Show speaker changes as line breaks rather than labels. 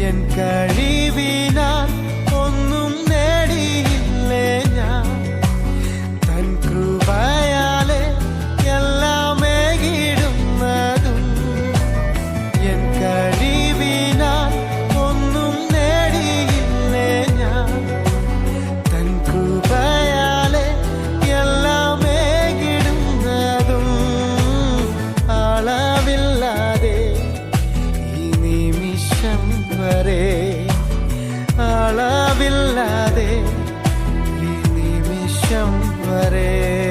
N കഴിവിനാൽ ഒന്നും നേടിയില്ലേ ഞാൻ. തൻ കൃപയാലെ എല്ലാം ഏകിടുന്നതും. എൻ കഴിവിനാൽ ഒന്നും നേടിയില്ലേ ഞാൻ. തൻ കൃപയാലെ എല്ലാം ഏകിടുന്നതും. അളവില്ലാതെ ഈ നിമിഷം വരെ, അളവില്ലാതെ ഈ നിമിഷം വരെ